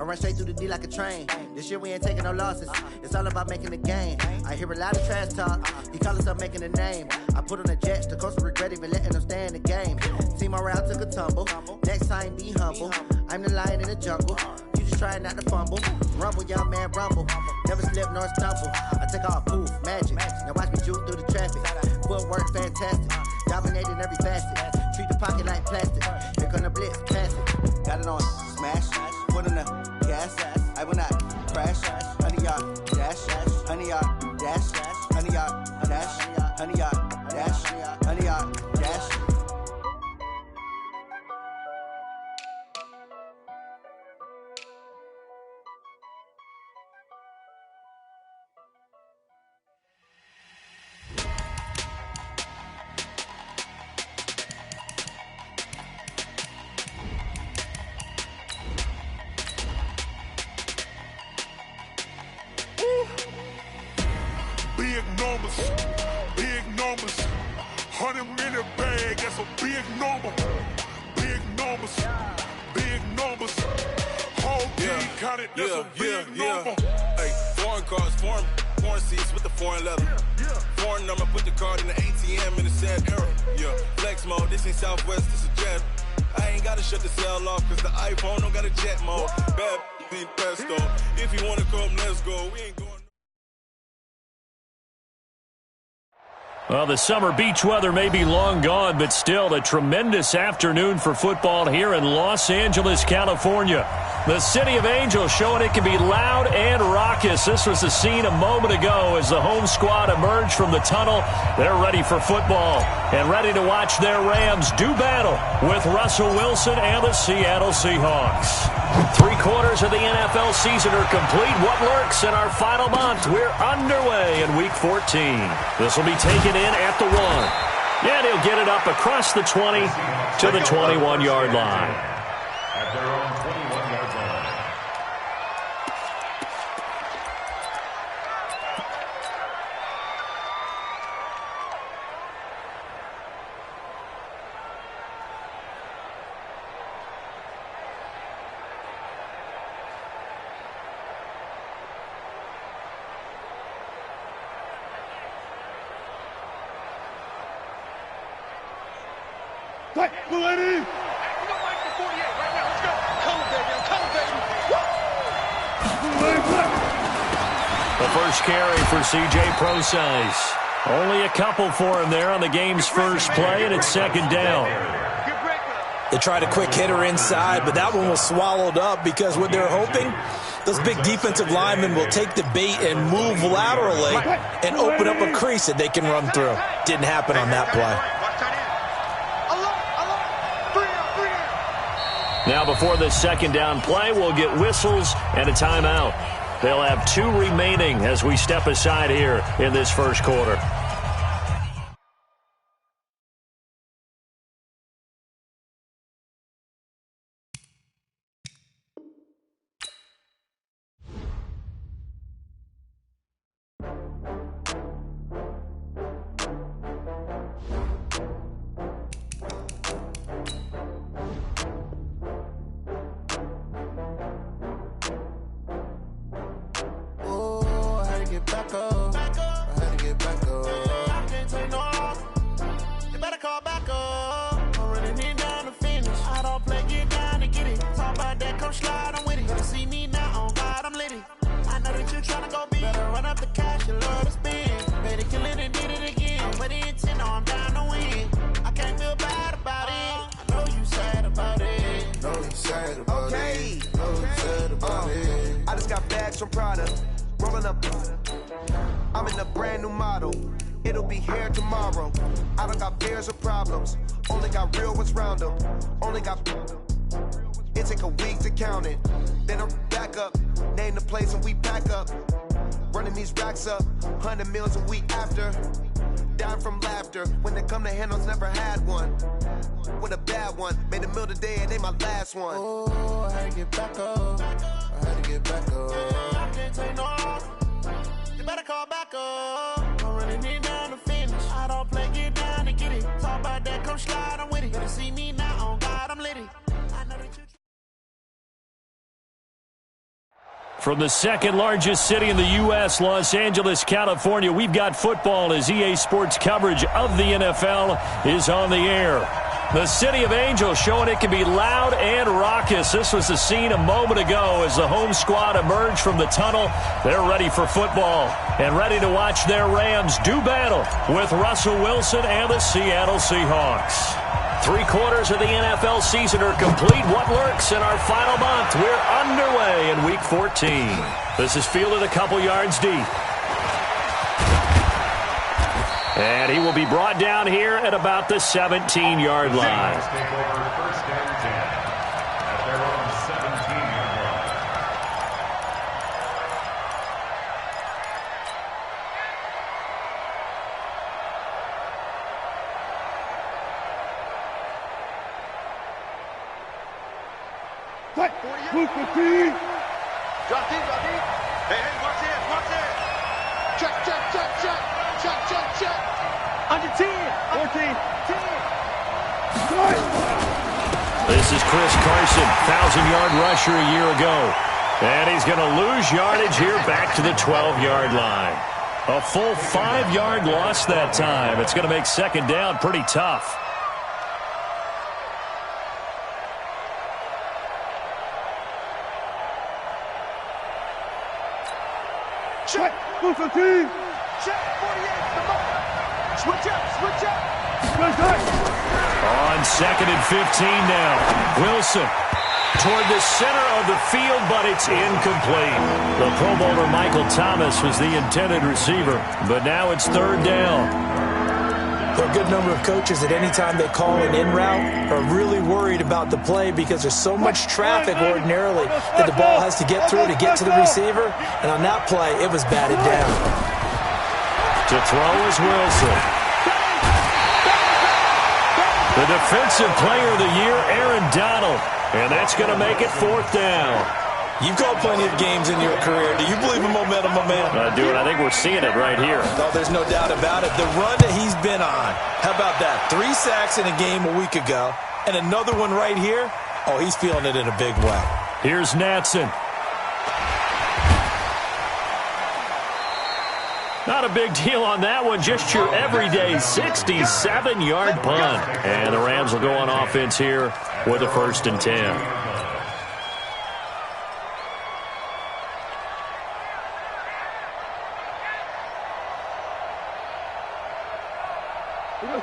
run straight through the D like a train. This year we ain't taking no losses. It's all about making the game. I hear a lot of trash talk. He call himself making a name. I put on the Jets. The coach regret even letting them stay in the game. Team morale took a tumble. Next time be humble. I'm the lion in the jungle. You just trying not to fumble. Rumble, young man, rumble. Never slip nor stumble. I take off, poof, magic. Now watch me juke through the traffic. Footwork fantastic. Dominating every facet. Treat the pocket like plastic. Here come the blitz, pass it. Got it on smash. Put in the gas. I will not crash. 100 yard dash. 100 yard dash. 100 yard dash. 100 yard dash. 100 yard dash. Big numbers, 100-minute bag, that's a big number. Big numbers, whole team counted, that's a big number. Hey, foreign cars, foreign seats with the foreign leather. Foreign number, put the card in the ATM in the sad era. Yeah, flex mode, this ain't Southwest, this a jet. I ain't gotta shut the cell off, cause the iPhone don't got a jet mode. Bad be pesto, if you wanna come, let's go, we ain't going. Well, the summer beach weather may be long gone, but still a tremendous afternoon for football here in Los Angeles, California. The City of Angels showing it can be loud and raucous. This was the scene a moment ago as the home squad emerged from the tunnel. They're ready for football and ready to watch their Rams do battle with Russell Wilson and the Seattle Seahawks. 3/4 of the NFL season are complete. What lurks in our final month? We're underway in Week 14. This will be taken in at the 1. And he'll get it up across the 20 to the 21-yard line. At their own 21-yard line. Go ahead in. The first carry for C.J. Procise. Only a couple for him there on the game's first play, and it's second down. They tried a quick hitter inside, but that one was swallowed up because what they're hoping, those big defensive linemen will take the bait and move laterally and open up a crease that they can run through. Didn't happen on that play. Now before the second down play, we'll get whistles and a timeout. They'll have 2 remaining as we step aside here in this first quarter. Some product, rolling up. I'm in a brand new model. It'll be here tomorrow. I don't got fears or problems. Only got real ones round them. Only got. It take a week to count it. Then I'm back up. Name the place and we pack up. Running these racks up. 100 meals a week after. Dying from laughter. When it come to handles, never had one. With a bad one. Made a meal today and they my last one. Oh, I had to get back up. I had to get back up. I can't take no loss. You better call back up. I'm running it down to finish. I don't play, get down and get it. Talk about that, come slide, I'm with it. Better see me now, on God, I'm litty. From the second largest city in the U.S., Los Angeles, California, we've got football as EA Sports coverage of the NFL is on the air. The City of Angels showing it can be loud and raucous. This was the scene a moment ago as the home squad emerged from the tunnel. They're ready for football and ready to watch their Rams do battle with Russell Wilson and the Seattle Seahawks. 3/4 of the NFL season are complete. What lurks in our final month? We're underway in Week 14. This is fielded a couple yards deep. And he will be brought down here at about the 17-yard line. Take over first and 10 at their own 17-yard line. Drop deep, drop deep. Hey, watch this, watch this. Check. Under 10, 14, 10. This is Chris Carson, 1,000-yard rusher a year ago. And he's going to lose yardage here back to the 12-yard line. A full 5-yard loss that time. It's going to make second down pretty tough. Check. Check, 48. Come on. Switch up. On second and 15 now. Wilson toward the center of the field, but it's incomplete. The Pro Bowler Michael Thomas was the intended receiver, but now it's third down. There are a good number of coaches at any time they call an in route are really worried about the play because there's so much traffic ordinarily that the ball has to get through to get to the receiver. And on that play, it was batted down. To throw is Wilson. The defensive player of the year, Aaron Donald. And that's going to make it fourth down. You've called plenty of games in your career. Do you believe in momentum, my man? I do, and I think we're seeing it right here. Oh, there's no doubt about it. The run that he's been on. How about that? 3 sacks in a game a week ago, and another one right here. Oh, he's feeling it in a big way. Here's Natson. Not a big deal on that one. Just your everyday 67-yard punt. And the Rams will go on offense here with a 1st and 10.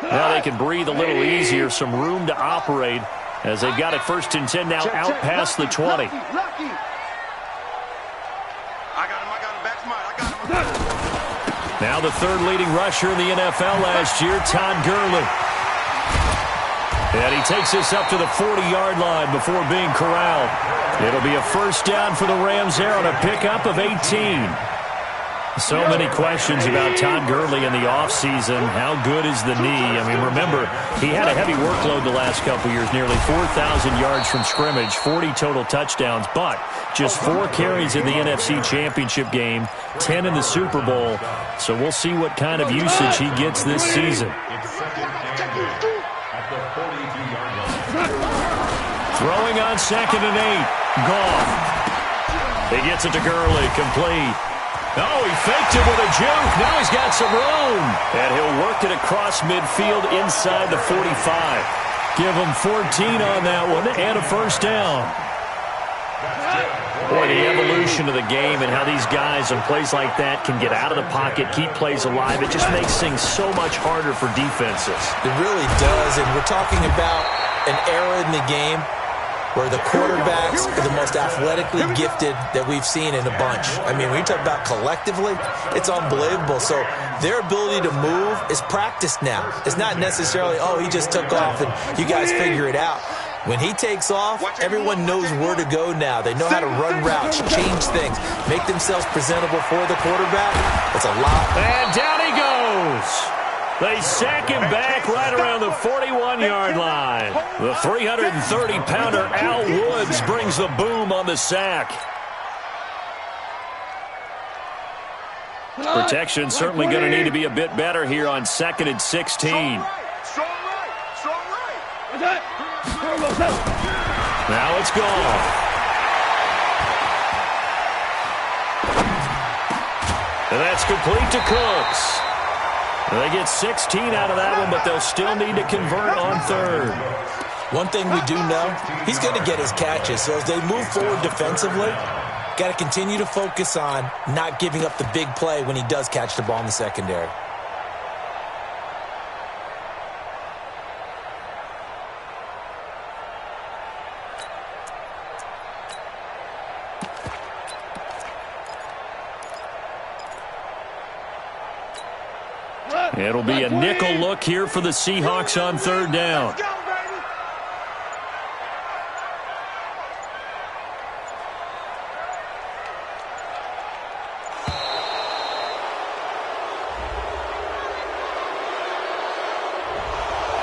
Now they can breathe a little easier, some room to operate as they've got it 1st and 10 now out past the 20. I got him, back smart, I got him. Now the third leading rusher in the NFL last year, Todd Gurley. And he takes this up to the 40-yard line before being corralled. It'll be a 1st down for the Rams there on a pickup of 18. So many questions about Todd Gurley in the offseason. How good is the knee? I mean, remember, he had a heavy workload the last couple years, nearly 4,000 yards from scrimmage, 40 total touchdowns, but just 4 carries in the NFC Championship game, 10 in the Super Bowl. So we'll see what kind of usage he gets this season. It's second and 8 at the 42-yard line. Throwing on 2nd and 8. Goff. He gets it to Gurley, complete. Oh, he faked it with a juke. Now he's got some room. And he'll work it across midfield inside the 45. Give him 14 on that one and a 1st down. Boy, the evolution of the game and how these guys on plays like that can get out of the pocket, keep plays alive, it just makes things so much harder for defenses. It really does, and we're talking about an era in the game where the quarterbacks are the most athletically gifted that we've seen in a bunch. I mean, when you talk about collectively, it's unbelievable. So their ability to move is practiced now. It's not necessarily, oh, he just took off and you guys figure it out. When he takes off, everyone knows where to go now. They know how to run routes, change things, make themselves presentable for the quarterback. It's a lot. And down he goes. They sack him back right around the 41-yard line. The 330-pounder Al Woods brings the boom on the sack. Protection certainly going to need to be a bit better here on 2nd and 16. Strong right. Now it's gone. And that's complete to Cooks. They get 16 out of that one, but they'll still need to convert on third. One thing we do know, he's going to get his catches. So as they move forward defensively, got to continue to focus on not giving up the big play when he does catch the ball in the secondary. It'll be a nickel look here for the Seahawks on third down.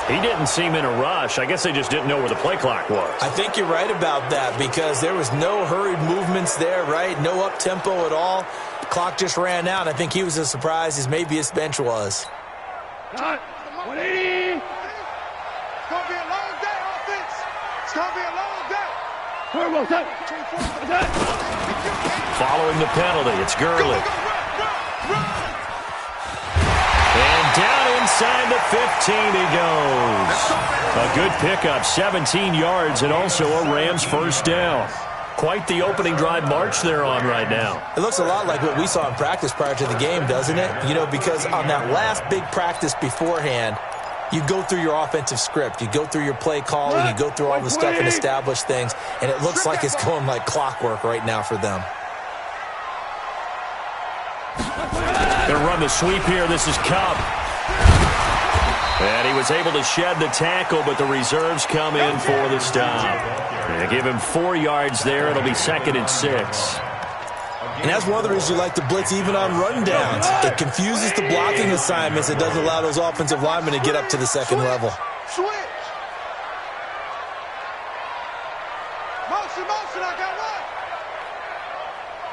He didn't seem in a rush. I guess they just didn't know where the play clock was. I think you're right about that because there was no hurried movements there, right? No up-tempo at all. The clock just ran out. I think he was as surprised as maybe his bench was. It's going to be a long day, offense. It's going to be a long day. Following the penalty, it's Gurley. And down inside the 15 he goes. A good pickup, 17 yards, and also a Rams first down. Quite the opening drive march they're on right now. It looks a lot like what we saw in practice prior to the game, doesn't it? You know, because on that last big practice beforehand, you go through your offensive script. You go through your play calling. You go through all the stuff and establish things. And it looks like it's going like clockwork right now for them. They'll run the sweep here. This is Cup. And he was able to shed the tackle, but the reserves come in for the stop. They give him 4 yards there. It'll be 2nd and 6. And that's one of the reasons you like to blitz even on rundowns. It confuses the blocking assignments. It doesn't allow those offensive linemen to get up to the second level. Switch. Motion, I got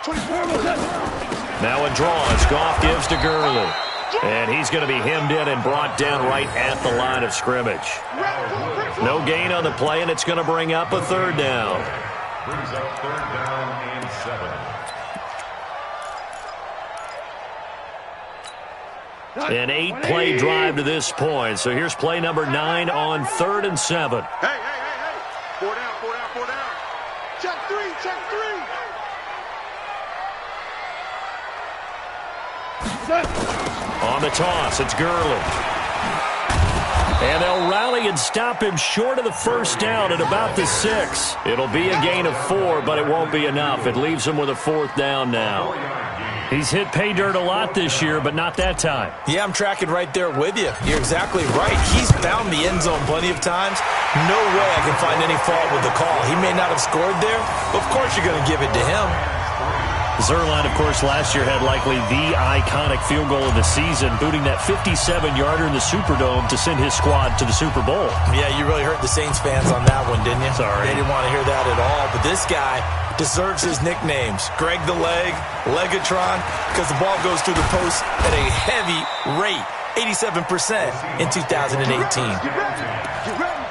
one. Now in draws, Goff gives to Gurley. And he's going to be hemmed in and brought down right at the line of scrimmage. No gain on the play, and it's going to bring up a third down. Brings up third down and 7. An 8-play drive to this point. So here's play number 9 on 3rd and 7. Hey. 4 down. Check three. On the toss, it's Gurley. And they'll rally and stop him short of the first down at about the 6. It'll be a gain of 4, but it won't be enough. It leaves him with a 4th down now. He's hit pay dirt a lot this year, but not that time. Yeah, I'm tracking right there with you. You're exactly right. He's found the end zone plenty of times. No way I can find any fault with the call. He may not have scored there, but of course you're going to give it to him. Zuerlein, of course, last year had likely the iconic field goal of the season, booting that 57-yarder in the Superdome to send his squad to the Super Bowl. Yeah, you really hurt the Saints fans on that one, didn't you? Sorry. They didn't want to hear that at all. But this guy deserves his nicknames. Greg the Leg, Legatron, because the ball goes through the post at a heavy rate, 87% in 2018. Get ready.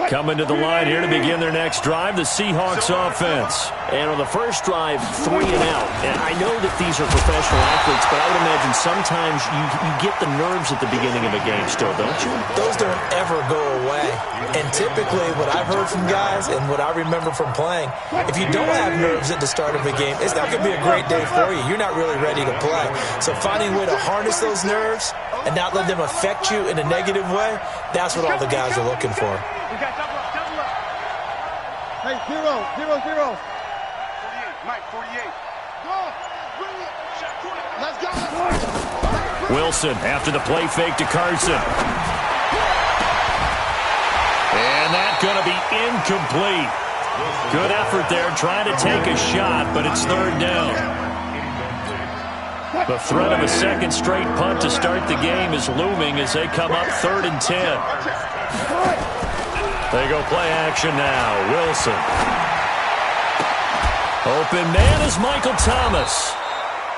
Coming to the line here to begin their next drive, the Seahawks offense. And on the first drive, 3 and out. And I know that these are professional athletes, but I would imagine sometimes you get the nerves at the beginning of a game still, don't you? Those don't ever go away. And typically what I've heard from guys and what I remember from playing, if you don't have nerves at the start of a game, it's not going to be a great day for you. You're not really ready to play. So finding a way to harness those nerves and not let them affect you in a negative way, that's what all the guys are looking for. We got double up. Hey, 0. 48, Mike, 48. Go. Let's go. Wilson after the play fake to Carson. And that's going to be incomplete. Good effort there trying to take a shot, but it's 3rd down. The threat of a second straight punt to start the game is looming as they come up 3rd and 10. They go play action now. Wilson. Open man is Michael Thomas.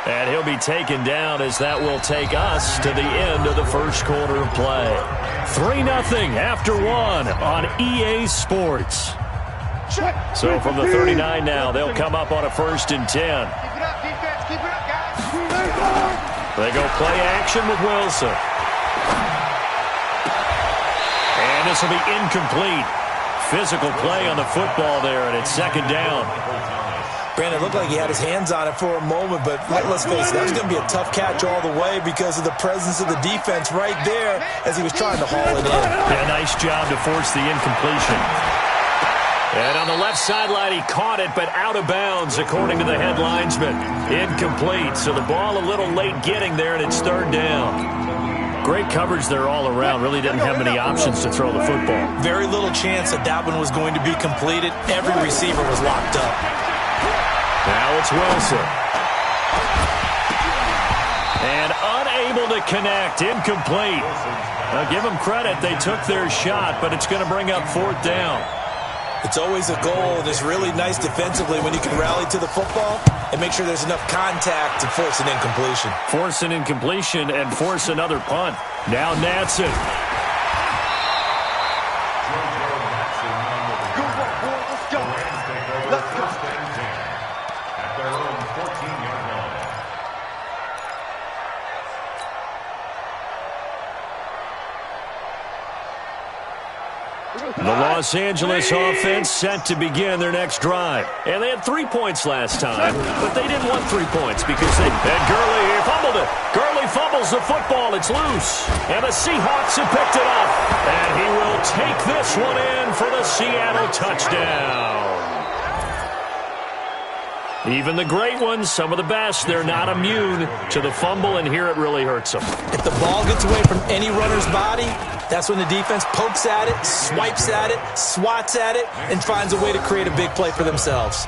And he'll be taken down as that will take us to the end of the first quarter of play. 3-0 after one on EA Sports. So from the 39 now, they'll come up on a 1st and 10. Keep it up, defense. Keep it up, guys. They go play action with Wilson. And this will be incomplete. Physical play on the football there, and it's 2nd down. Brandon, it looked like he had his hands on it for a moment, but let's face it, that was going to be a tough catch all the way because of the presence of the defense right there as he was trying to haul it in. Yeah, nice job to force the incompletion. And on the left sideline, he caught it, but out of bounds, according to the head linesman. Incomplete, so the ball a little late getting there, and it's 3rd down. Great coverage there all around. Really didn't have many options to throw the football. Very little chance that one was going to be completed. Every receiver was locked up. Now it's Wilson. And unable to connect. Incomplete. Now give them credit. They took their shot, but it's going to bring up 4th down. It's always a goal, and it's really nice defensively when you can rally to the football and make sure there's enough contact to force an incompletion. Force an incompletion and force another punt. Now Natson. Let's go. Let's go. At their own 14-yard line. The Los Angeles offense set to begin their next drive. And they had 3 points last time, but they didn't want 3 points because they had Gurley fumbled it. Gurley fumbles the football. It's loose. And the Seahawks have picked it up. And he will take this one in for the Seattle touchdown. Even the great ones, some of the best, they're not immune to the fumble, and here it really hurts them. If the ball gets away from any runner's body, that's when the defense pokes at it, swipes at it, swats at it, and finds a way to create a big play for themselves.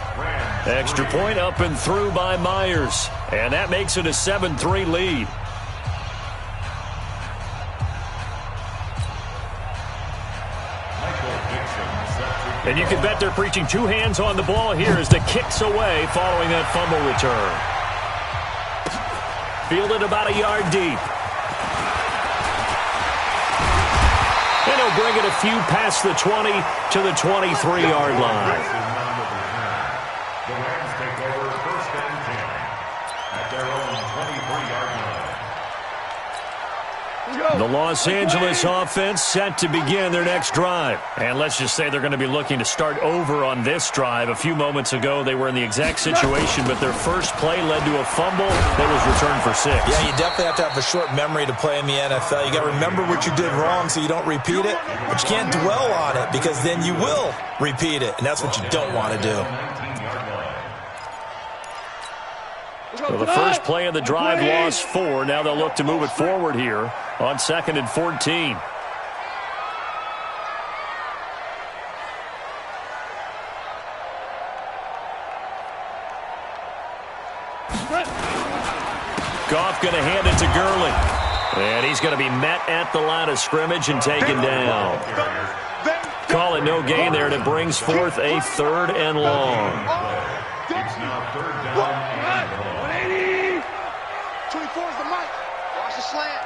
Extra point up and through by Myers, and that makes it a 7-3 lead. And you can bet they're preaching 2 hands on the ball here as the kick's away following that fumble return. Fielded about a yard deep. And he'll bring it a few past the 20 to the 23-yard line. The Rams take over 1st and 10 at their own 23-yard line. The Los Angeles offense set to begin their next drive. And let's just say they're going to be looking to start over on this drive. A few moments ago, they were in the exact situation, but their first play led to a fumble that was returned for 6. Yeah, you definitely have to have a short memory to play in the NFL. You got to remember what you did wrong so you don't repeat it, but you can't dwell on it because then you will repeat it, and that's what you don't want to do. So the first play of the drive lost 4. Now they'll look to move it forward here on 2nd and 14. Goff going to hand it to Gurley. And he's going to be met at the line of scrimmage and taken down. Call it no gain there, and it brings forth a 3rd and long. It's now 3rd down and long. 24 is the mic. Watch the slant.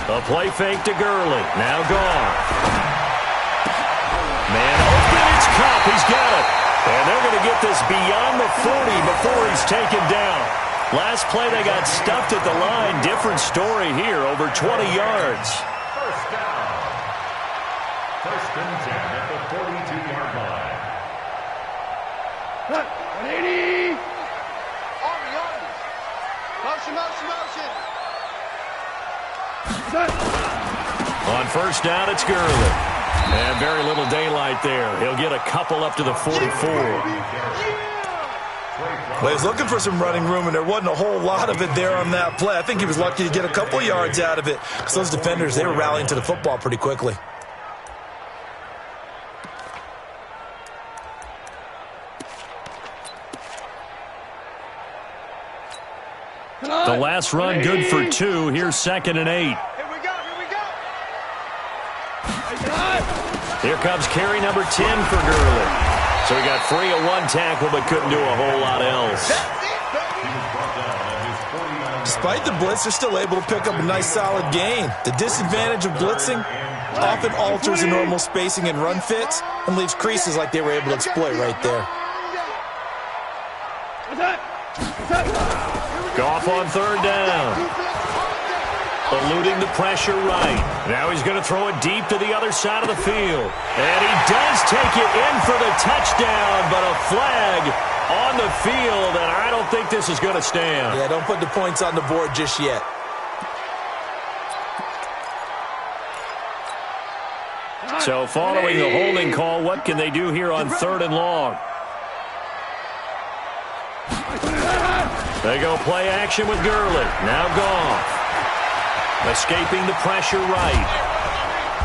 A play fake to Gurley. Now gone. Man open. It's Cup. He's got it. And they're going to get this beyond the 40 before he's taken down. Last play they got stuffed at the line. Different story here. Over 20 yards. 1st down. 1st and 10 at the 42-yard line. 180. Army. Motion. On 1st down, it's Gurley. And very little daylight there. He'll get a couple up to the 44. Well, he was looking for some running room, and there wasn't a whole lot of it there on that play. I think he was lucky to get a couple yards out of it because those defenders, they were rallying to the football pretty quickly. The last run good for 2. Here's 2nd and 8. Here we go. Here comes carry number 10 for Gurley. So he got free of 1 tackle but couldn't do a whole lot else. He was brought down at his 49 Despite the blitz, they're still able to pick up a nice solid gain. The disadvantage of blitzing often alters the normal spacing and run fits and leaves creases like they were able to exploit right there. Goff on third down. Eluding the pressure right. Now he's going to throw it deep to the other side of the field. And he does take it in for the touchdown, but a flag on the field, and I don't think this is going to stand. Yeah, don't put the points on the board just yet. So following the holding call, what can they do here on third and long? They go play action with Gurley. Now Goff. Escaping the pressure right.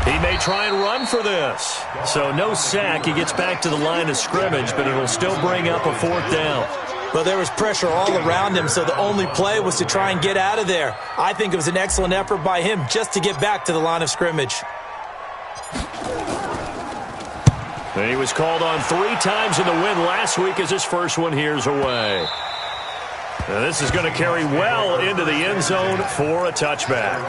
He may try and run for this. So no sack. He gets back to the line of scrimmage, but it'll still bring up a fourth down. Well, there was pressure all around him, so the only play was to try and get out of there. I think it was an excellent effort by him just to get back to the line of scrimmage. And he was called on 3 times in the win last week as his first one here's away. Now this is going to carry well into the end zone for a touchback.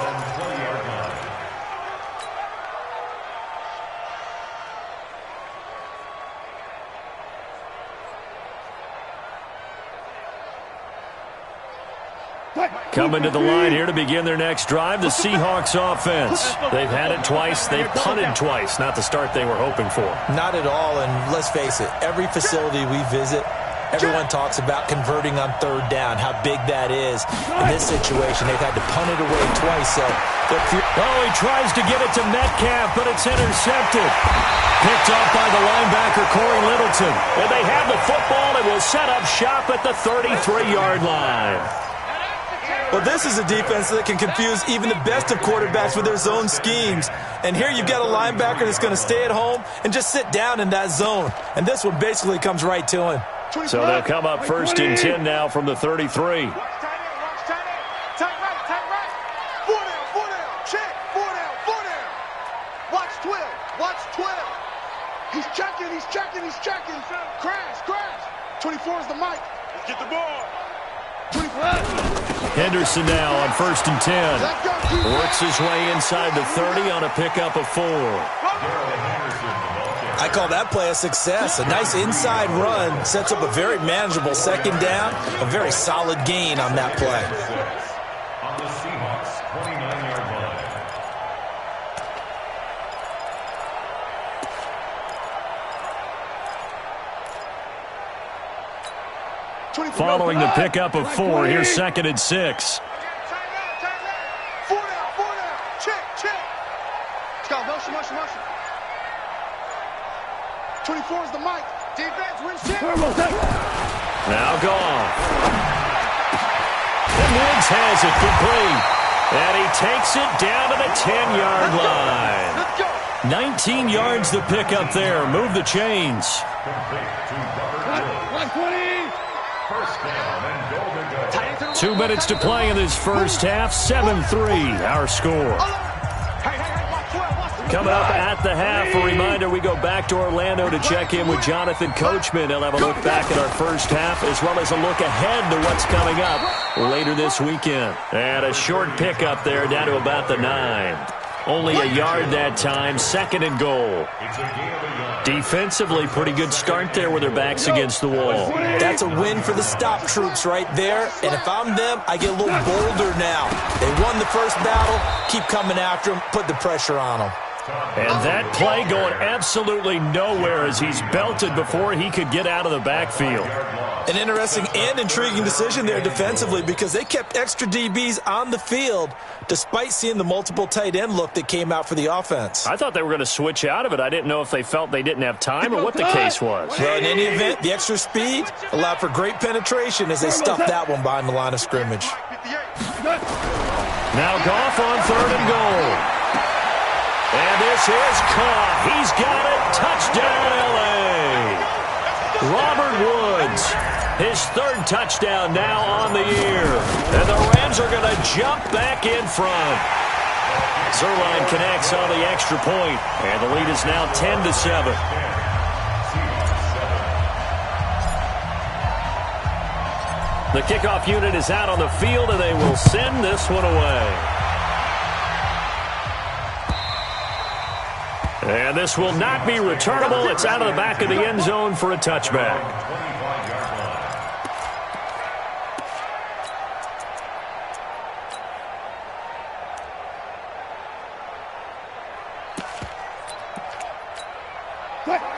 Coming to the line here to begin their next drive, the Seahawks offense. They've had it twice. They've punted twice. Not the start they were hoping for. Not at all, and let's face it, every facility we visit, everyone talks about converting on third down, how big that is. In this situation, they've had to punt it away twice. So he tries to get it to Metcalf, but it's intercepted. Picked off by the linebacker, Corey Littleton. And they have the football and will set up shop at the 33-yard line. Well, this is a defense that can confuse even the best of quarterbacks with their zone schemes. And here you've got a linebacker that's going to stay at home and just sit down in that zone. And this one basically comes right to him. So they'll come up first and 10 now from the 33. He's checking. Crash. 24 is the mic. Let's get the ball. 24. Henderson now on first and 10. Works his way inside the 30 on a pickup of 4. I call that play a success. A nice inside run sets up a very manageable second down. A very solid gain on that play. On the Seahawks 29-yard line. Following the pickup of 4, here's second and 6. 4 down. Check. Let's go. Motion. 24 is the mic. Defense wins check. Now Goff. And Woods has it complete. And he takes it down to the 10-yard line. Let's go. 19 yards the pickup there. Move the chains. 2 minutes to play in this first half. 7-3 our score. Coming up at the half, a reminder, we go back to Orlando to check in with Jonathan Coachman. He'll have a look back at our first half as well as a look ahead to what's coming up later this weekend. And a short pickup there down to about the 9. Only a yard that time, second and goal. Defensively, pretty good start there with their backs against the wall. That's a win for the stop troops right there. And if I'm them, I get a little bolder now. They won the first battle. Keep coming after them. Put the pressure on them. And that play going absolutely nowhere as he's belted before he could get out of the backfield. An interesting and intriguing decision there defensively because they kept extra DBs on the field despite seeing the multiple tight end look that came out for the offense. I thought they were going to switch out of it. I didn't know if they felt they didn't have time or what the case was. Well, in any event, the extra speed allowed for great penetration as they stuffed that one behind the line of scrimmage. Now Goff on third and goal. And this is caught. He's got it. Touchdown, L.A. Robert Woods, his third touchdown now on the year. And the Rams are going to jump back in front. Zerline connects on the extra point, and the lead is now 10-7. The kickoff unit is out on the field, and they will send this one away. And this will not be returnable. It's out of the back of the end zone for a touchback.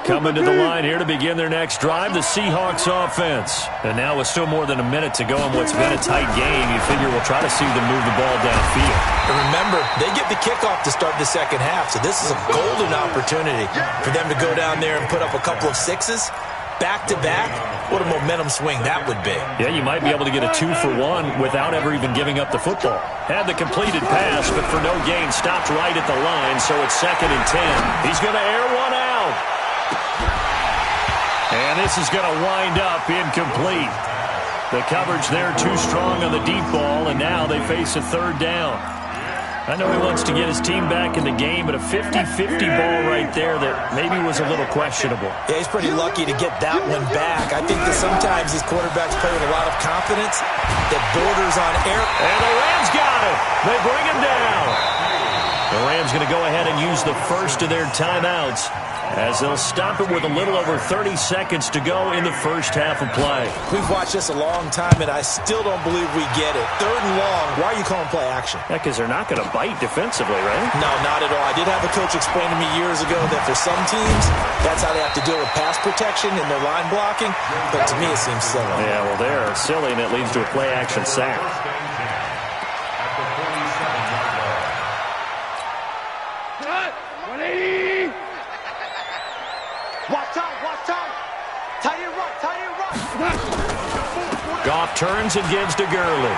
Coming to the line here to begin their next drive, the Seahawks offense. And now with still more than a minute to go in what's been a tight game, you figure we'll try to see them move the ball downfield. And remember, they get the kickoff to start the second half, so this is a golden opportunity for them to go down there and put up a couple of sixes. Back-to-back, what a momentum swing that would be. Yeah, you might be able to get a 2-for-1 without ever even giving up the football. Had the completed pass, but for no gain, stopped right at the line, so it's 2nd and 10. He's going to air one out. And this is going to wind up incomplete. The coverage there too strong on the deep ball, and now they face a 3rd down. I know he wants to get his team back in the game, but a 50-50 ball right there that maybe was a little questionable. Yeah, he's pretty lucky to get that one back. I think that sometimes these quarterbacks play with a lot of confidence that borders on error. And the Rams got it. They bring him down. The Rams going to go ahead and use the first of their timeouts as they'll stop it with a little over 30 seconds to go in the first half of play. We've watched this a long time, and I still don't believe we get it. 3rd and long, why are you calling play action? Yeah, because they're not going to bite defensively, right? No, not at all. I did have a coach explain to me years ago that for some teams, that's how they have to deal with pass protection and their line blocking, but to me it seems silly. Yeah, well, they're silly, and it leads to a play action sack. Goff turns and gives to Gurley.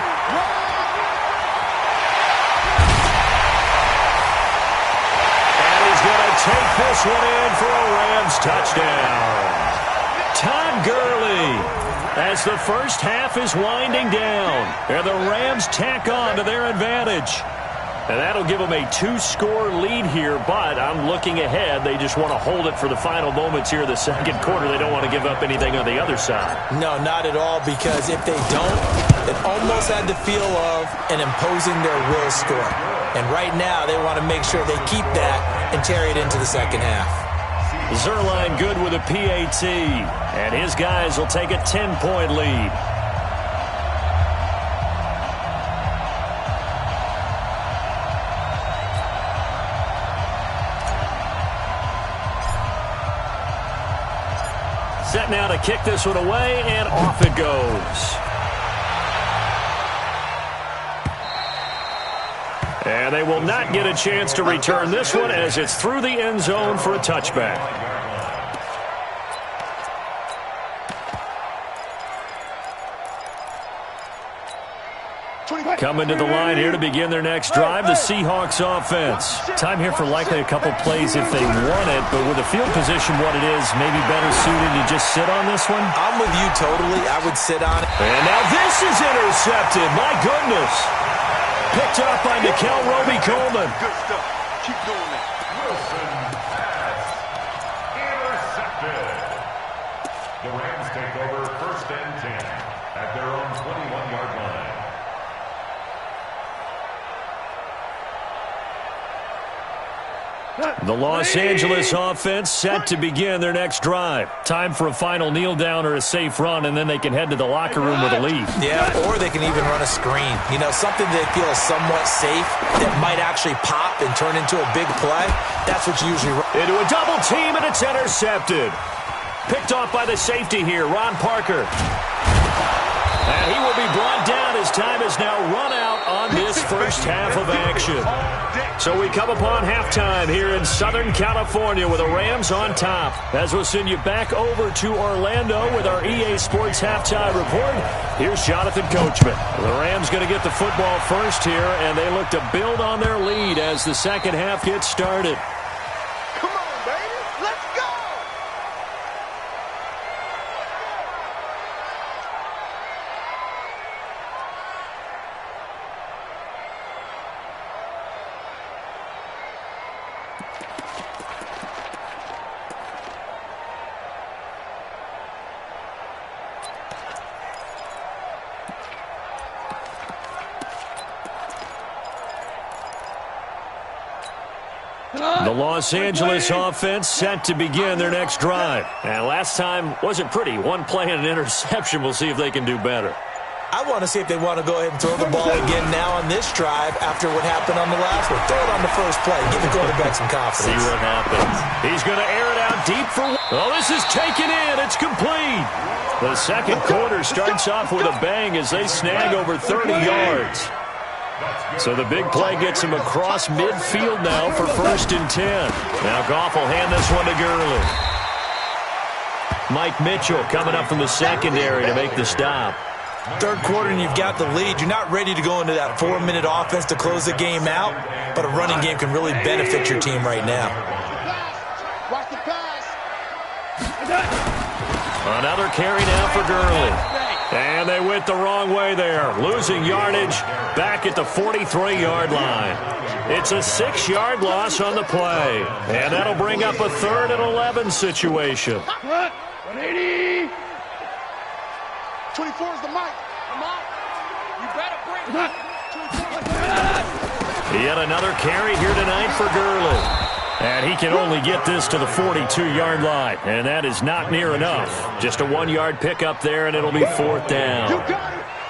And he's going to take this one in for a Rams touchdown. Todd Gurley, as the first half is winding down, and the Rams tack on to their advantage. And that'll give them a 2-score lead here, but I'm looking ahead. They just want to hold it for the final moments here of the second quarter. They don't want to give up anything on the other side. No, not at all, because if they don't, it almost had the feel of an imposing their will score. And right now, they want to make sure they keep that and carry it into the second half. Zerline good with a PAT, and his guys will take a 10-point lead. Set now to kick this one away, and off it goes. And they will not get a chance to return this one as it's through the end zone for a touchback. Coming to the line here to begin their next drive, the Seahawks offense. Time here for likely a couple plays if they want it, but with the field position what it is, maybe better suited to just sit on this one? I'm with you totally. I would sit on it. And now this is intercepted. My goodness. Picked up by Nickel Roby-Coleman. Good stuff. Keep doing that. Wilson pass intercepted. The Rams take over 1st and 10 at their own 21-yard line. The Los Angeles offense set to begin their next drive. Time for a final kneel down or a safe run, and then they can head to the locker room with a lead. Yeah, or they can even run a screen. You know, something they feel is somewhat safe that might actually pop and turn into a big play. That's what you usually run. Into a double team, and it's intercepted. Picked off by the safety here, Ron Parker. And he will be brought down as time is now run out on this first half of action. So we come upon halftime here in Southern California with the Rams on top. As we'll send you back over to Orlando with our EA Sports halftime report, here's Jonathan Coachman. The Rams going to get the football first here, and they look to build on their lead as the second half gets started. Come on, baby. Let's go. The Los Angeles offense set to begin their next drive. And last time wasn't pretty. One play and an interception. We'll see if they can do better. I want to see if they want to go ahead and throw the ball again now on this drive after what happened on the last one. Throw it on the first play. Give the quarterback some confidence. See what happens. He's going to air it out deep for... Oh, this is taken in. It's complete. The second quarter starts off with a bang as they snag over 30 yards. So the big play gets him across midfield now for 1st and 10. Now Goff will hand this one to Gurley. Mike Mitchell coming up from the secondary to make the stop. Third quarter and you've got the lead. You're not ready to go into that 4-minute offense to close the game out, but a running game can really benefit your team right now. Another carry now for Gurley. And they went the wrong way there, losing yardage back at the 43-yard line. It's a 6-yard loss on the play, and that'll bring up a 3rd and 11 situation. 180. 24 is the mic. Come on. You better bring it. Yet another carry here tonight for Gurley. And he can only get this to the 42-yard line, and that is not near enough. Just a 1-yard pickup there, and it'll be 4th down.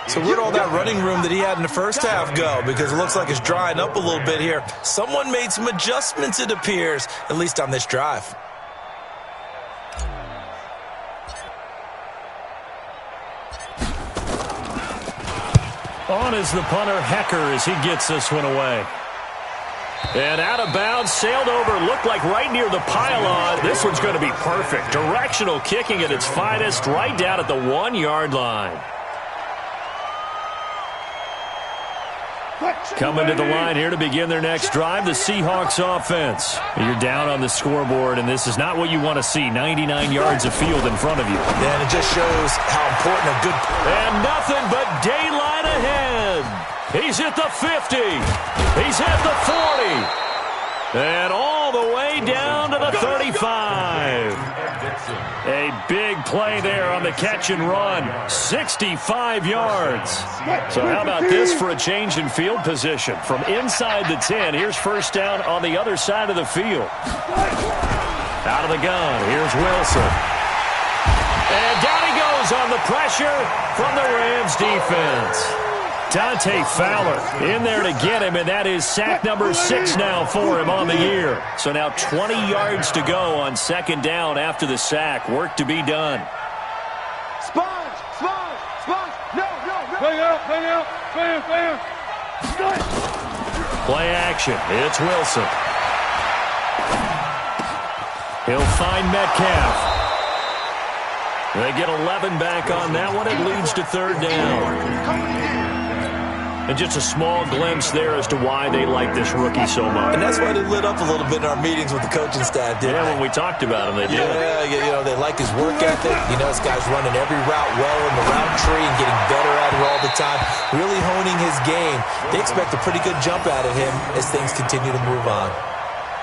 So where'd all that running room that he had in the first half go? Because it looks like it's drying up a little bit here. Someone made some adjustments, it appears, at least on this drive. On is the punter, Hecker, as he gets this one away. And out of bounds, sailed over, looked like right near the pylon. This one's going to be perfect. Directional kicking at its finest, right down at the 1-yard line. Coming to the line here to begin their next drive, the Seahawks offense. You're down on the scoreboard, and this is not what you want to see. 99 yards of field in front of you. And it just shows how important a good... And nothing but daylight ahead. He's at the 50. He's at the 40. And all the way down to the 35. A big play there on the catch and run. 65 yards. So how about this for a change in field position? From inside the 10, here's 1st down on the other side of the field. Out of the gun, here's Wilson. And down he goes on the pressure from the Rams defense. Dante Fowler in there to get him, and that is sack number 6 now for him on the year. So now 20 yards to go on 2nd down after the sack. Work to be done. Sponge! No! Play out! Play action. It's Wilson. He'll find Metcalf. They get 11 back on that one. It leads to 3rd down. And just a small glimpse there as to why they like this rookie so much. And that's why they lit up a little bit in our meetings with the coaching staff, didn't they? When we talked about him, they did. Yeah, you know, they like his work ethic. You know, this guy's running every route well in the route tree and getting better at it all the time, really honing his game. They expect a pretty good jump out of him as things continue to move on.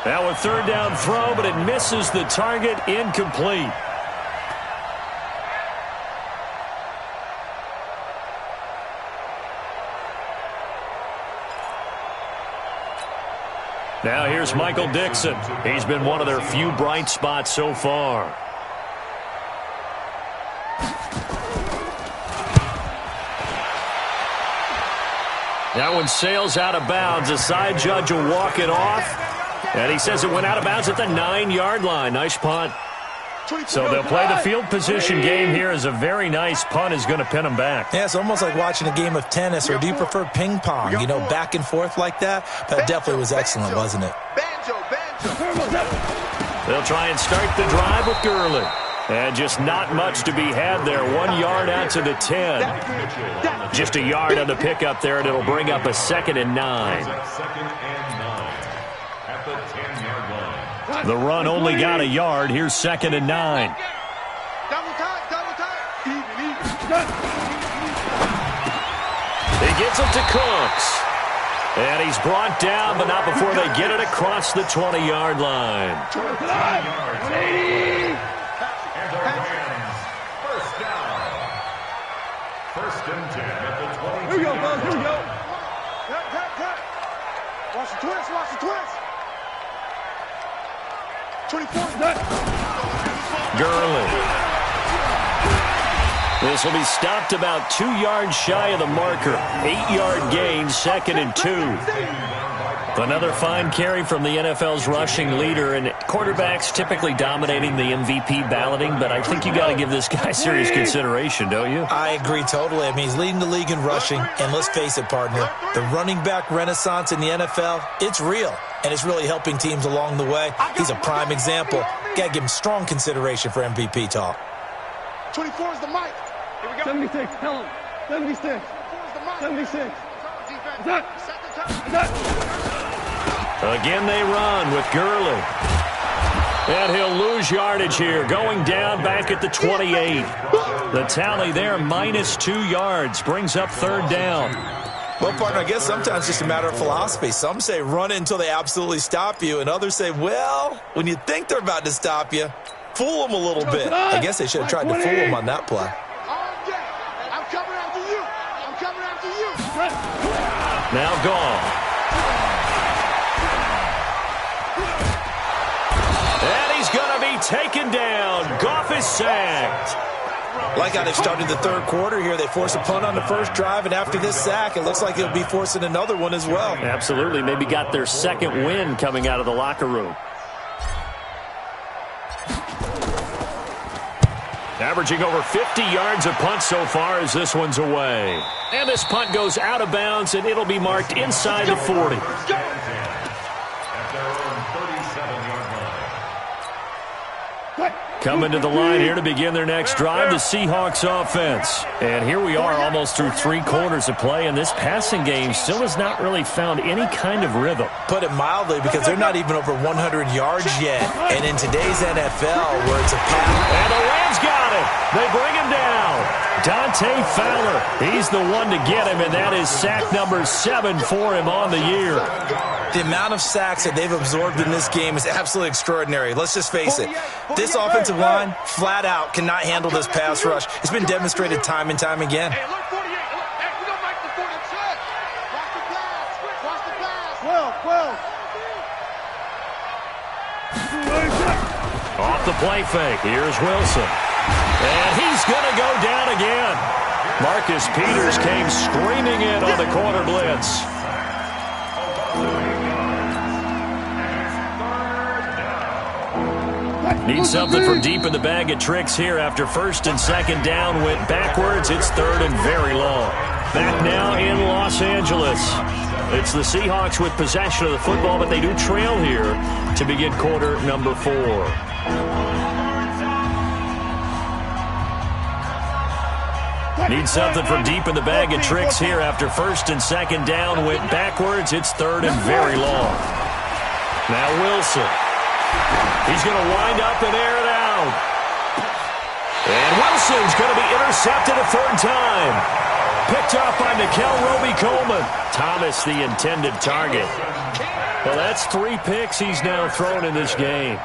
Now a 3rd down throw, but it misses the target, incomplete. Now here's Michael Dixon. He's been one of their few bright spots so far. That one sails out of bounds. The side judge will walk it off. And he says it went out of bounds at the 9-yard line. Nice punt. So they'll play the field position game here as a very nice punt is going to pin them back. Yeah, it's almost like watching a game of tennis, or do you prefer ping pong? You know, back and forth like that? That definitely was excellent, wasn't it? They'll try and start the drive with Gurley. And just not much to be had there. 1 yard out to the 10. Just a yard on the pickup there, and it'll bring up a 2nd and 9. The run only got a yard. Here's 2nd and 9. Double time. He gets it to Cooks. And he's brought down, but not before they get it across the 20-yard line. 80. And the Rams, 1st down. 1st and 10 at the 22. Here we go. Cut. Watch the twist. Gurley. This will be stopped about 2 yards shy of the marker. 8-yard gain, 2nd and 2. Another fine carry from the NFL's rushing leader, and quarterbacks typically dominating the MVP balloting, but I think you got to give this guy serious consideration, don't you? I agree totally. I mean, he's leading the league in rushing, and let's face it, partner, the running back renaissance in the NFL, it's real, and it's really helping teams along the way. He's a prime example. Got to give him strong consideration for MVP talk. 24 is the mic. 76, tell him. 76. 76. Again they run with Gurley. And he'll lose yardage here, going down back at the 28. The tally there, -2 yards, brings up 3rd down. Well, partner, I guess sometimes it's just a matter of philosophy. Some say run it until they absolutely stop you, and others say, well, when you think they're about to stop you, fool them a little bit. I guess they should have tried to fool them on that play. I'm coming after you. I'm coming after you. Now gone. And he's going to be taken down. Goff is sacked. Like how they've started the 3rd quarter here. They force a punt on the first drive, and after this sack, it looks like they'll be forcing another one as well. Absolutely. Maybe got their 2nd win coming out of the locker room. Averaging over 50 yards a punt so far as this one's away. And this punt goes out of bounds, and it'll be marked inside the 40. Coming to the line here to begin their next drive, the Seahawks offense. And here we are almost through 3 quarters of play, and this passing game still has not really found any kind of rhythm. Put it mildly, because they're not even over 100 yards yet. And in today's NFL, where it's a pass. And the Rams got it. They bring him down. Dante Fowler, he's the one to get him, and that is sack number 7 for him on the year. The amount of sacks that they've absorbed in this game is absolutely extraordinary. Let's just face it. This offensive line, flat out, cannot handle this pass rush. It's been demonstrated time and time again. Hey, look, 48. Look, hey, we don't make the 40 check. Watch the pass. Watch the pass. 12. Off the play fake. Here's Wilson. And he's going to go down again. Marcus Peters came screaming in on the corner blitz. Need something from deep in the bag of tricks here after 1st and 2nd down went backwards. It's 3rd and very long. Back now in Los Angeles. It's the Seahawks with possession of the football, but they do trail here to begin quarter number 4. Need something from deep in the bag of tricks here after 1st and 2nd down went backwards. It's 3rd and very long. Now Wilson. He's going to wind up and air it out. And Wilson's going to be intercepted a 3rd time. Picked off by Nickel Roby-Coleman. Thomas, the intended target. Well, that's 3 picks he's now thrown in this game.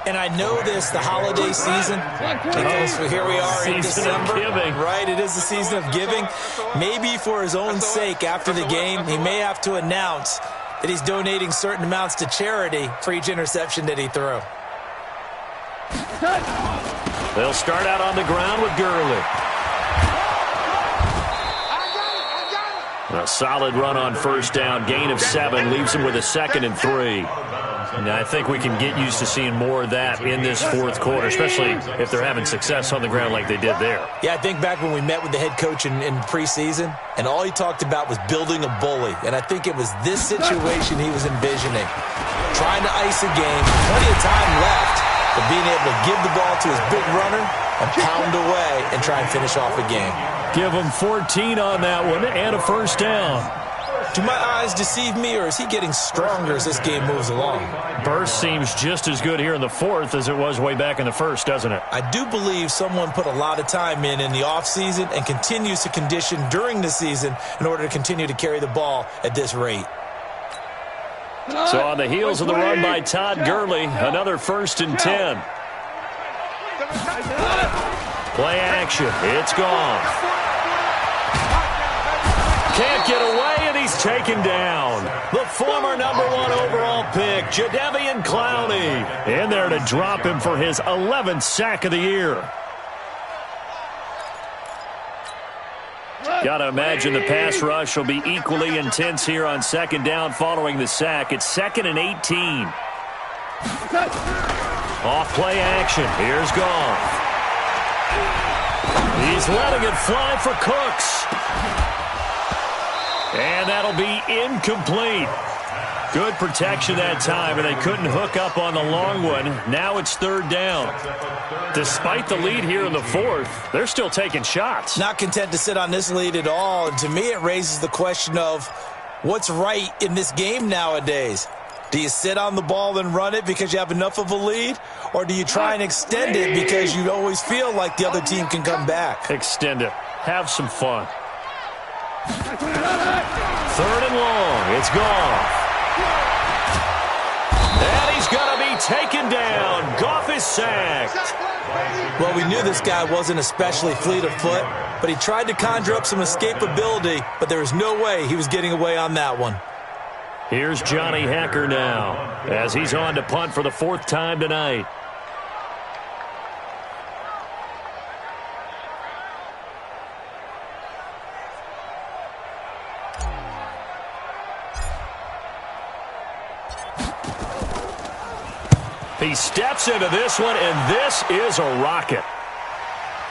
And I know this, the holiday season, because here we are in December, right? It is the season of giving. Maybe for his own sake after the game, he may have to announce that he's donating certain amounts to charity for each interception that he threw. They'll start out on the ground with Gurley. A solid run on 1st down. Gain of 7 leaves him with a 2nd and 3. And I think we can get used to seeing more of that in this 4th quarter, especially if they're having success on the ground like they did there. Yeah, I think back when we met with the head coach in preseason, and all he talked about was building a bully. And I think it was this situation he was envisioning. Trying to ice a game, plenty of time left, but being able to give the ball to his big runner and pound away and try and finish off a game. Give him 14 on that one and a 1st down. Do my eyes deceive me, or is he getting stronger as this game moves along? Burst seems just as good here in the 4th as it was way back in the 1st, doesn't it? I do believe someone put a lot of time in the offseason and continues to condition during the season in order to continue to carry the ball at this rate. So on the heels of the run by Todd Gurley, another 1st and 10. Play action. It's gone. Can't get away, and he's taken down. The former #1 overall pick, Jadeveon Clowney in there to drop him for his 11th sack of the year. Got to imagine the pass rush will be equally intense here on second down following the sack. It's 2nd and 18. Off play action. Here's Goff. He's letting it fly for Cooks. And that'll be incomplete. Good protection that time, and they couldn't hook up on the long one. Now it's 3rd down. Despite the lead here in the 4th, they're still taking shots. Not content to sit on this lead at all. And to me, it raises the question of what's right in this game nowadays. Do you sit on the ball and run it because you have enough of a lead? Or do you try and extend it because you always feel like the other team can come back? Extend it. Have some fun. 3rd and long. It's Goff. And he's going to be taken down. Goff is sacked. Well, we knew this guy wasn't especially fleet of foot, but he tried to conjure up some escapability, but there was no way he was getting away on that one. Here's Johnny Hekker now as he's on to punt for the 4th time tonight. He steps into this one, and this is a rocket.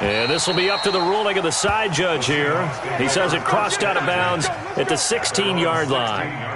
And this will be up to the ruling of the side judge here. He says it crossed out of bounds at the 16-yard line.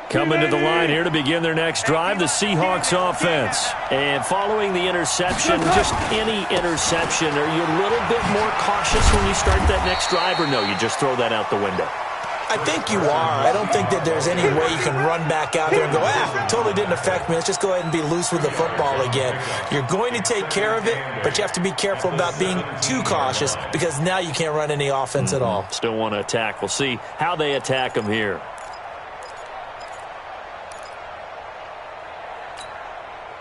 Coming to the line here to begin their next drive, the Seahawks offense. And following the interception, just any interception, are you a little bit more cautious when you start that next drive, or no, you just throw that out the window? I think you are. I don't think that there's any way you can run back out there and go, totally didn't affect me. Let's just go ahead and be loose with the football again. You're going to take care of it, but you have to be careful about being too cautious because now you can't run any offense at all. Still want to attack. We'll see how they attack them here.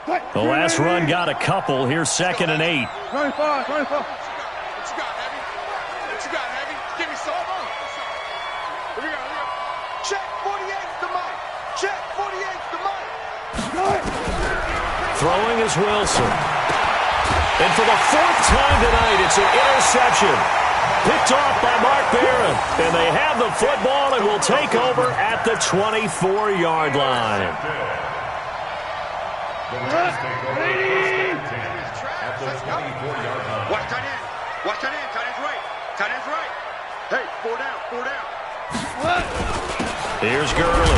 The last run got a couple. Here's 2nd and 8. 25. What you got, Heavy? What you got, Heavy? Give me some. Here we go. Check 48's the mic. Check 48's the mic. Throwing is Wilson. And for the 4th time tonight, it's an interception. Picked off by Mark Barron. And they have the football and will take over at the 24-yard line. The Rams take over 1st and 10 at the 24-yard line. Watch tight end. Watch tight end. Tight end's right. Tight end's right. Hey, 4 down. Here's Gurley.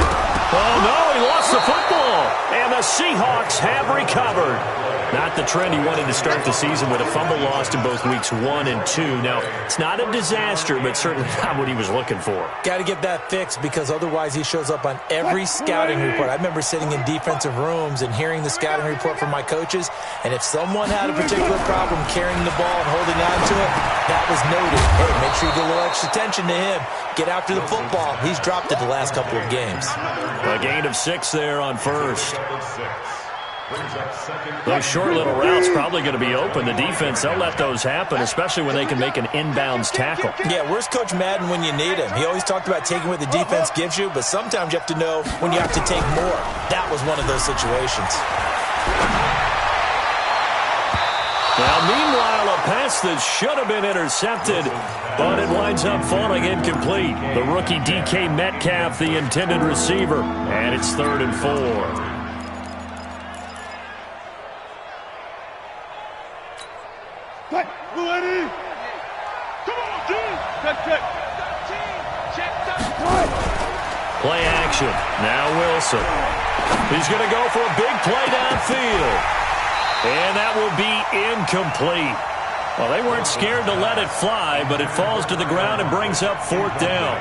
Oh, no, he lost the football. And the Seahawks have recovered. Not the trend he wanted to start the season with a fumble lost in both weeks 1 and 2. Now, it's not a disaster, but certainly not what he was looking for. Got to get that fixed because otherwise he shows up on every scouting report. I remember sitting in defensive rooms and hearing the scouting report from my coaches, and if someone had a particular problem carrying the ball and holding on to it, that was noted. Hey, make sure you get a little extra attention to him. Get after the football. He's dropped it the last couple of games. A gain of 6 there on 1st. Those short little routes probably going to be open. The defense, they'll let those happen, especially when they can make an inbounds tackle. Yeah, where's Coach Madden when you need him? He always talked about taking what the defense gives you, but sometimes you have to know when you have to take more. That was one of those situations. Now, meanwhile, a pass that should have been intercepted, but it winds up falling incomplete. The rookie DK Metcalf, the intended receiver, and it's 3rd and 4. Play action. Now Wilson. He's going to go for a big play downfield. And that will be incomplete. Well, they weren't scared to let it fly, but it falls to the ground and brings up 4th down.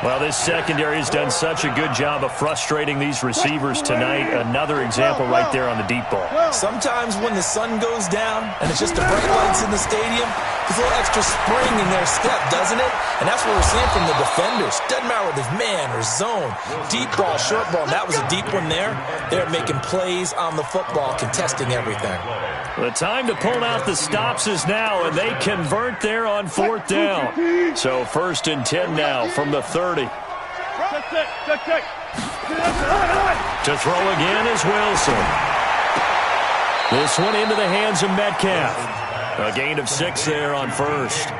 Well, this secondary has done such a good job of frustrating these receivers tonight. Another example right there on the deep ball. Sometimes when the sun goes down and it's just the bright lights in the stadium, It's a little extra spring in their step, doesn't it? And that's what we're seeing from the defenders. Doesn't matter whether it's man or zone, deep ball, short ball. And that was a deep one there. They're making plays on the football, contesting everything. The time to pull out the stops is now, and they convert there on 4th down. So 1st and 10 now from the 30. To throw again is Wilson. This one into the hands of Metcalf. A gain of 6 there on 1st.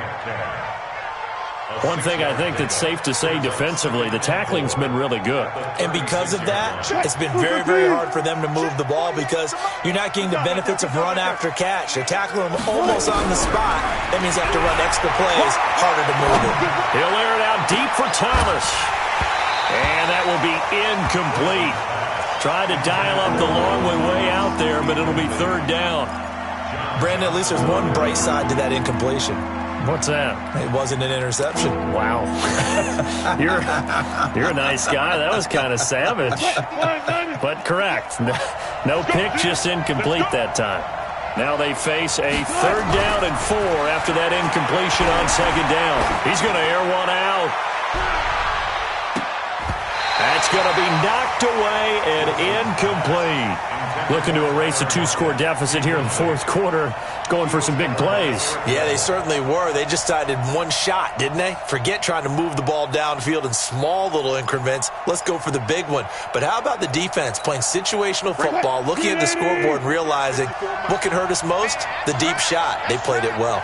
One thing I think that's safe to say defensively, the tackling's been really good. And because of that, it's been very, very hard for them to move the ball because you're not getting the benefits of run after catch. They're tackling them almost on the spot. That means they have to run extra plays, harder to move it. He'll air it out deep for Thomas. And that will be incomplete. Tried to dial up the long way out there, but it'll be 3rd down. Brandon, at least there's one bright side to that incompletion. What's that? It wasn't an interception. Wow. You're a nice guy. That was kind of savage. But correct. No pick, just incomplete that time. Now they face a 3rd down and 4 after that incompletion on 2nd down. He's going to air one out. That's going to be knocked away and incomplete. Looking to erase a 2-score deficit here in the 4th quarter. Going for some big plays. Yeah, they certainly were. They just decided one shot, didn't they? Forget trying to move the ball downfield in small little increments. Let's go for the big one. But how about the defense playing situational football, looking at the scoreboard and realizing what can hurt us most? The deep shot. They played it well.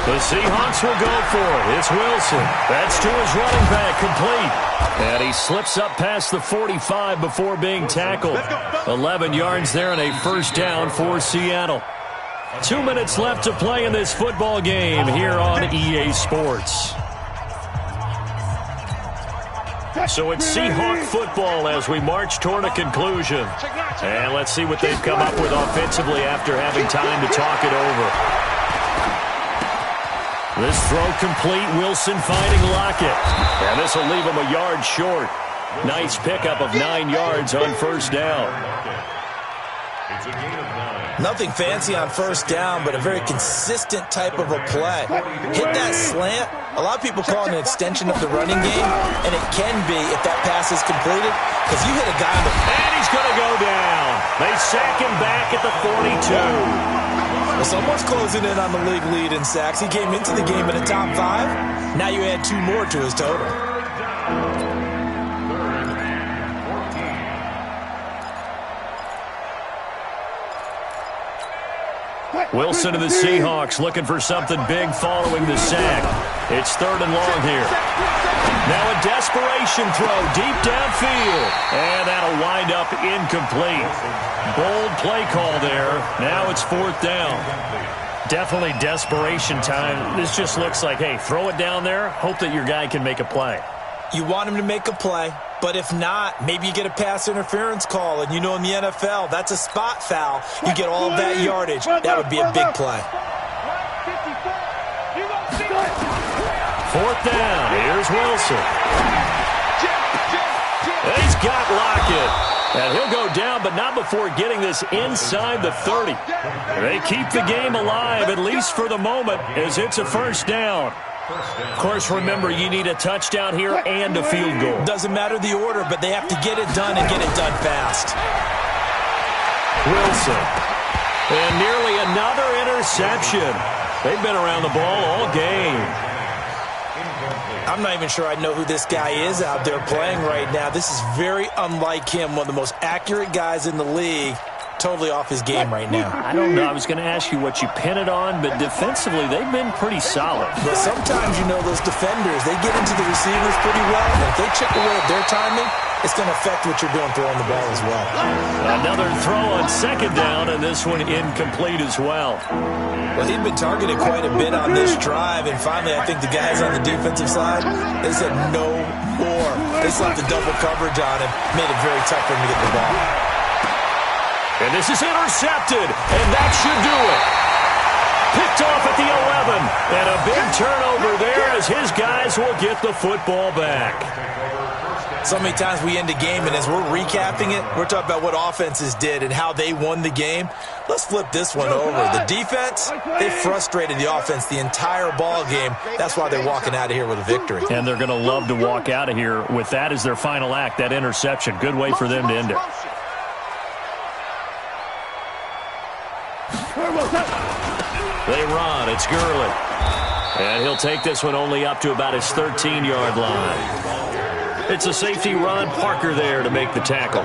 The Seahawks will go for it. It's Wilson. That's to his running back, complete. And he slips up past the 45 before being tackled. 11 yards there and a 1st down for Seattle. 2 minutes left to play in this football game here on EA Sports. So it's Seahawk football as we march toward a conclusion. And let's see what they've come up with offensively after having time to talk it over. This throw complete. Wilson finding Lockett. And this will leave him a yard short. Nice pickup of 9 yards on 1st down. Nothing fancy on 1st down, but a very consistent type of a play. Hit that slant. A lot of people call it an extension of the running game, and it can be if that pass is completed, because you hit a guy on the... And he's going to go down. They sack him back at the 42. Well, someone's closing in on the league lead in sacks. He came into the game in the top 5. Now you add 2 more to his total. Wilson to the Seahawks looking for something big following the sack. It's 3rd and long here. Now a desperation throw deep downfield. And that'll wind up incomplete. Bold play call there. Now it's 4th down. Definitely desperation time. This just looks like, hey, throw it down there. Hope that your guy can make a play. You want him to make a play, but if not, maybe you get a pass interference call, and you know in the NFL, that's a spot foul. You get all of that yardage. That would be a big play. 4th down. Here's Wilson. He's got Lockett. And he'll go down, but not before getting this inside the 30. They keep the game alive, at least for the moment, as it's a 1st down. Of course, remember, you need a touchdown here and a field goal. Doesn't matter the order, but they have to get it done and get it done fast. Wilson. And nearly another interception. They've been around the ball all game. I'm not even sure I know who this guy is out there playing right now. This is very unlike him, one of the most accurate guys in the league. Totally off his game right now. I don't know. I was going to ask you what you pin it on, but defensively, they've been pretty solid. But sometimes, you know, those defenders, they get into the receivers pretty well. And if they chip away at their timing, it's going to affect what you're doing throwing the ball as well. Another throw on 2nd down, and this one incomplete as well. Well, he'd been targeted quite a bit on this drive, and finally I think the guys on the defensive side, they said no more. They slapped the double coverage on him, made it very tough for him to get the ball. And this is intercepted, and that should do it. Picked off at the 11, and a big turnover there as his guys will get the football back. So many times we end a game, and as we're recapping it, we're talking about what offenses did and how they won the game. Let's flip this one over. The defense, they frustrated the offense the entire ball game. That's why they're walking out of here with a victory. And they're going to love to walk out of here with that as their final act, that interception. Good way for them to end it. They run. It's Gurley. And he'll take this one only up to about his 13-yard line. It's a safety run. Parker there to make the tackle.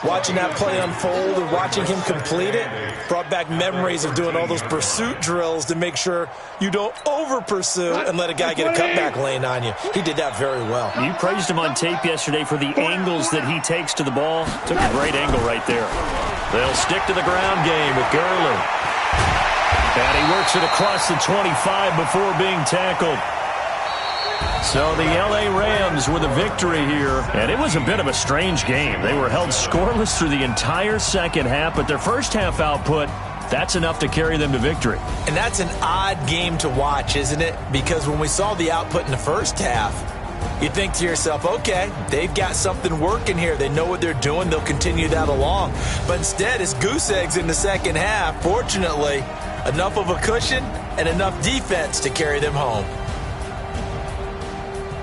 Watching that play unfold and watching him complete it brought back memories of doing all those pursuit drills to make sure you don't over-pursue and let a guy get a cutback lane on you. He did that very well. You praised him on tape yesterday for the angles that he takes to the ball. Took a great angle right there. They'll stick to the ground game with Gurley. And he works it across the 25 before being tackled. So the L.A. Rams with a victory here. And it was a bit of a strange game. They were held scoreless through the entire second half, but their first half output, that's enough to carry them to victory. And that's an odd game to watch, isn't it? Because when we saw the output in the first half, you think to yourself, okay, they've got something working here. They know what they're doing. They'll continue that along. But instead, it's goose eggs in the second half. Fortunately, enough of a cushion and enough defense to carry them home.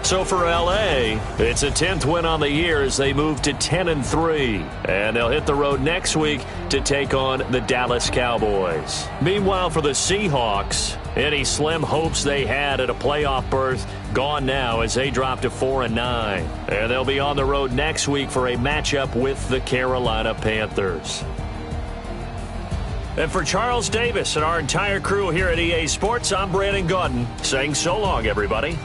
So for L.A., it's a 10th win on the year as they move to 10-3. And they'll hit the road next week to take on the Dallas Cowboys. Meanwhile, for the Seahawks, any slim hopes they had at a playoff berth gone now as they drop to 4-9. And they'll be on the road next week for a matchup with the Carolina Panthers. And for Charles Davis and our entire crew here at EA Sports, I'm Brandon Gaudin saying so long, everybody.